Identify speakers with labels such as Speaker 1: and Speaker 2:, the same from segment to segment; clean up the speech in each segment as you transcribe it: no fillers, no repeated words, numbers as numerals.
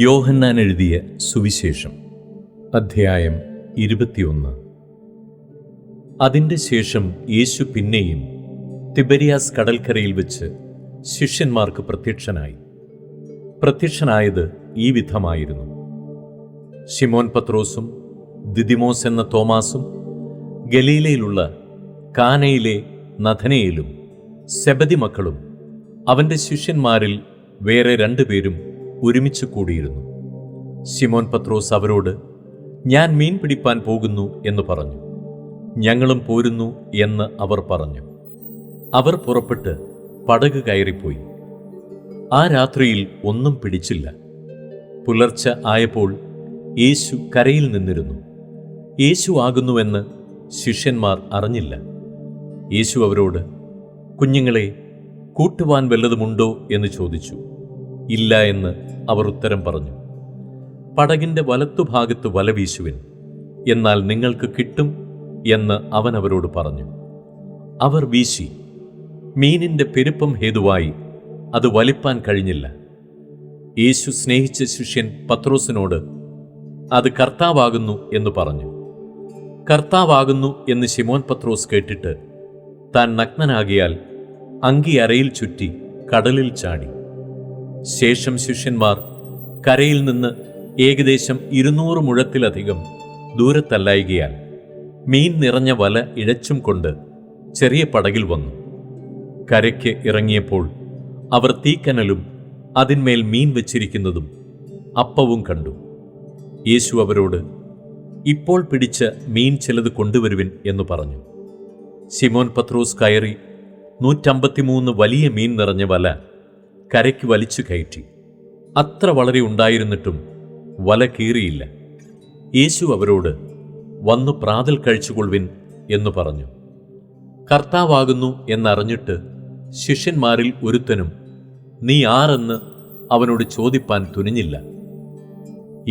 Speaker 1: യോഹന്നാൻ എഴുതിയ സുവിശേഷം അധ്യായം 21. അതിൻ്റെ ശേഷം യേശു പിന്നെയും തിബരിയാസ് കടൽക്കരയിൽ വെച്ച് ശിഷ്യന്മാർക്ക് പ്രത്യക്ഷനായത് ഈ വിധമായിരുന്നു. ശിമോൻ പത്രോസും ദിദിമോസ് എന്ന തോമാസും ഗലീലയിലുള്ള കാനയിലെ നഥനയേലും സെബദി മക്കളും അവൻ്റെ ശിഷ്യന്മാരിൽ വേറെ 2 പേരും ഒരുമിച്ച് കൂടിയിരുന്നു. ശിമോൻ പത്രോസ് അവരോട്, ഞാൻ മീൻ പിടിപ്പാൻ പോകുന്നു എന്ന് പറഞ്ഞു. ഞങ്ങളും പോരുന്നു എന്ന് അവർ പറഞ്ഞു. അവർ പുറപ്പെട്ട് പടക് കയറിപ്പോയി. ആ രാത്രിയിൽ ഒന്നും പിടിച്ചില്ല. പുലർച്ച ആയപ്പോൾ യേശു കരയിൽ നിന്നിരുന്നു. യേശു ആകുന്നുവെന്ന് ശിഷ്യന്മാർ അറിഞ്ഞില്ല. യേശു അവരോട്, കുഞ്ഞുങ്ങളെ, കൂട്ടുവാൻ വല്ലതുമുണ്ടോ എന്ന് ചോദിച്ചു. ഇല്ല എന്ന് അവർ ഉത്തരം പറഞ്ഞു. പടകിൻ്റെ വലത്തുഭാഗത്ത് വല വീശുവിൻ, എന്നാൽ നിങ്ങൾക്ക് കിട്ടും എന്ന് അവൻ അവരോട് പറഞ്ഞു. അവർ വീശി. മീനിൻ്റെ പെരുപ്പം ഹേതുവായി അത് വലിപ്പാൻ കഴിഞ്ഞില്ല. യേശു സ്നേഹിച്ച ശിഷ്യൻ പത്രോസിനോട്, അത് കർത്താവാകുന്നു എന്ന് പറഞ്ഞു. കർത്താവാകുന്നു എന്ന് ശിമോൻ പത്രോസ് കേട്ടിട്ട് താൻ നഗ്നനാകിയാൽ അങ്കി അരയിൽ ചുറ്റി കടലിൽ ചാടി. ശേഷം ശിഷ്യന്മാർ കരയിൽ നിന്ന് ഏകദേശം 200 മുഴത്തിലധികം ദൂരത്തല്ലായികയാൽ മീൻ നിറഞ്ഞ വല ഇഴച്ചും കൊണ്ട് ചെറിയ പടകിൽ വന്നു. കരയ്ക്ക് ഇറങ്ങിയപ്പോൾ അവർ തീക്കനലും അതിന്മേൽ മീൻ വെച്ചിരിക്കുന്നതും അപ്പവും കണ്ടു. യേശു അവരോട്, ഇപ്പോൾ പിടിച്ച മീൻ ചിലത് കൊണ്ടുവരുവിൻ എന്ന് പറഞ്ഞു. ശിമോൻ പത്രോസ് കയറി 153 വലിയ മീൻ നിറഞ്ഞ വല കരയ്ക്ക് വലിച്ചു കയറ്റി. അത്ര വളരെ ഉണ്ടായിരുന്നിട്ടും വല കീറിയില്ല. യേശു അവരോട്, വന്നു പ്രാതൽ കഴിച്ചുകൊള്ളുവിൻ എന്ന് പറഞ്ഞു. കർത്താവാകുന്നു എന്നറിഞ്ഞിട്ട് ശിഷ്യന്മാരിൽ ഒരുത്തനും നീ ആരെന്ന് അവനോട് ചോദിപ്പാൻ തുനിഞ്ഞില്ല.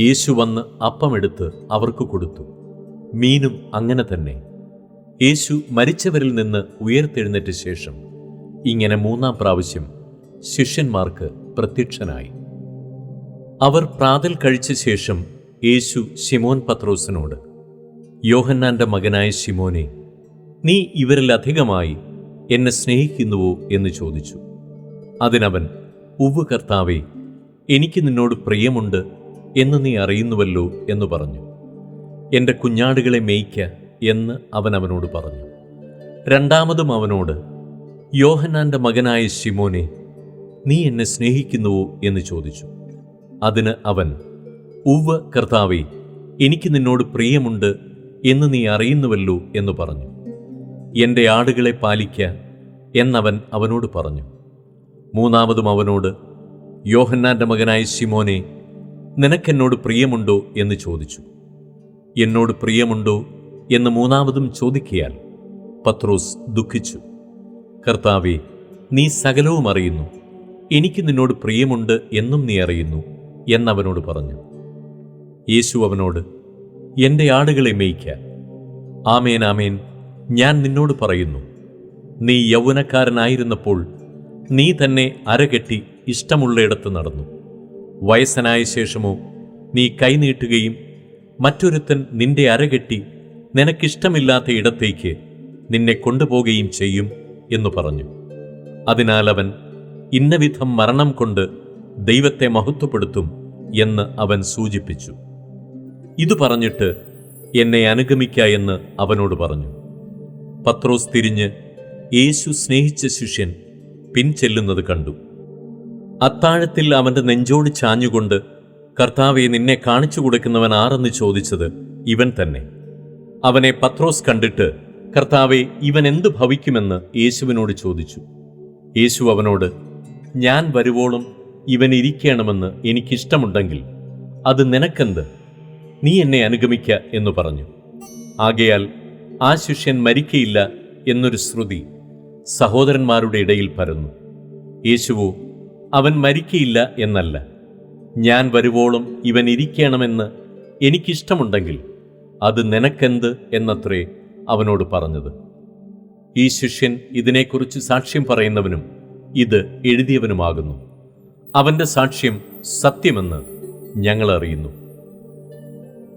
Speaker 1: യേശു വന്ന് അപ്പമെടുത്ത് അവർക്ക് കൊടുത്തു. മീനും അങ്ങനെ തന്നെ. യേശു മരിച്ചവരിൽ നിന്ന് ഉയർത്തെഴുന്നേറ്റ ശേഷം ഇങ്ങനെ 3-ാം പ്രാവശ്യം ശിഷ്യന്മാർക്ക് പ്രത്യക്ഷനായി. അവർ പ്രാതൽ കഴിച്ച ശേഷം യേശു ശിമോൻ പത്രോസിനോട്, യോഹന്നാന്റെ മകനായ ശിമോനെ, നീ ഇവരിലധികമായി എന്നെ സ്നേഹിക്കുന്നുവോ എന്ന് ചോദിച്ചു. അതിനവൻ, ഉവ്വ് കർത്താവേ, എനിക്ക് നിന്നോട് പ്രിയമുണ്ട് എന്ന് നീ അറിയുന്നുവല്ലോ എന്ന് പറഞ്ഞു. എൻ്റെ കുഞ്ഞാടുകളെ മേയ്ക്ക എന്ന് അവനോട് പറഞ്ഞു. രണ്ടാമതും അവനോട്, യോഹന്നാന്റെ മകനായ ശിമോനെ, നീ എന്നെ സ്നേഹിക്കുന്നുവോ എന്ന് ചോദിച്ചു. അതിന് അവൻ, ഉവ്വ് കർത്താവേ, എനിക്ക് നിന്നോട് പ്രിയമുണ്ട് എന്ന് നീ അറിയുന്നുവല്ലോ എന്ന് പറഞ്ഞു. എൻ്റെ ആടുകളെ പാലിക്ക എന്നവൻ അവനോട് പറഞ്ഞു. മൂന്നാമതും അവനോട്, യോഹന്നാന്റെ മകനായ ശിമോനെ, നിനക്കെന്നോട് പ്രിയമുണ്ടോ എന്ന് ചോദിച്ചു. എന്നോട് പ്രിയമുണ്ടോ എന്ന് മൂന്നാമതും ചോദിക്കയാൽ പത്രോസ് ദുഃഖിച്ചു. കർത്താവേ, നീ സകലവും അറിയുന്നു, എനിക്ക് നിന്നോട് പ്രിയമുണ്ട് എന്നും നീ അറിയുന്നു എന്നവനോട് പറഞ്ഞു. യേശു അവനോട്, എൻ്റെ ആടുകളെ മേയ്ക്ക. ആമേൻ ആമേൻ, ഞാൻ നിന്നോട് പറയുന്നു, നീ യൗവനക്കാരനായിരുന്നപ്പോൾ നീ തന്നെ അരകെട്ടി ഇഷ്ടമുള്ളയിടത്ത് നടന്നു. വയസ്സനായ ശേഷമോ നീ കൈനീട്ടുകയും മറ്റൊരുത്തൻ നിന്റെ അരകെട്ടി നിനക്കിഷ്ടമില്ലാത്ത ഇടത്തേക്ക് നിന്നെ കൊണ്ടുപോകുകയും ചെയ്യും എന്നു പറഞ്ഞു. അതിനാൽ അവൻ, ഇന്നവിധം മരണം കൊണ്ട് ദൈവത്തെ മഹത്വപ്പെടുത്തും എന്ന് അവൻ സൂചിപ്പിച്ചു. ഇതു പറഞ്ഞിട്ട് എന്നെ അനുഗമിക്ക എന്ന് അവനോട് പറഞ്ഞു. പത്രോസ് തിരിഞ്ഞ് യേശു സ്നേഹിച്ച ശിഷ്യൻ പിൻചെല്ലുന്നത് കണ്ടു. അത്താഴത്തിൽ അവൻ്റെ നെഞ്ചോട് ചാഞ്ഞുകൊണ്ട്, കർത്താവെ, നിന്നെ കാണിച്ചു കൊടുക്കുന്നവൻ ആരെന്ന് ചോദിച്ചത് ഇവൻ തന്നെ. അവനെ പത്രോസ് കണ്ടിട്ട്, കർത്താവെ, ഇവൻ എന്തു ഭവിക്കുമെന്ന് യേശുവിനോട് ചോദിച്ചു. യേശു അവനോട്, ഞാൻ വരുവോളം ഇവൻ ഇരിക്കണമെന്ന് എനിക്കിഷ്ടമുണ്ടെങ്കിൽ അത് നിനക്കെന്ത്? നീ എന്നെ അനുഗമിക്ക എന്ന് പറഞ്ഞു. ആകയാൽ ആ ശിഷ്യൻ മരിക്കയില്ല എന്നൊരു ശ്രുതി സഹോദരന്മാരുടെ ഇടയിൽ പരന്നു. യേശുവോ, അവൻ മരിക്കയില്ല എന്നല്ല, ഞാൻ വരുവോളം ഇവൻ ഇരിക്കണമെന്ന് എനിക്കിഷ്ടമുണ്ടെങ്കിൽ അത് നിനക്കെന്ത് എന്നത്രേ അവനോട് പറഞ്ഞത്. ഈ ശിഷ്യൻ ഇതിനെക്കുറിച്ച് സാക്ഷ്യം പറയുന്നവനും ഇത് എഴുതിയവനുമാകുന്നു. അവൻ്റെ സാക്ഷ്യം സത്യമെന്ന് ഞങ്ങൾ അറിയുന്നു.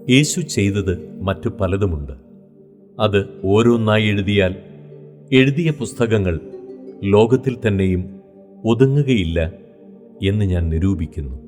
Speaker 1: യേശു ചെയ്തത് മറ്റു പലതുമുണ്ട്. അത് ഓരോന്നായി എഴുതിയാൽ എഴുതിയ പുസ്തകങ്ങൾ ലോകത്തിൽ തന്നെയും ഒതുങ്ങുകയില്ല എന്ന് ഞാൻ നിരൂപിക്കുന്നു.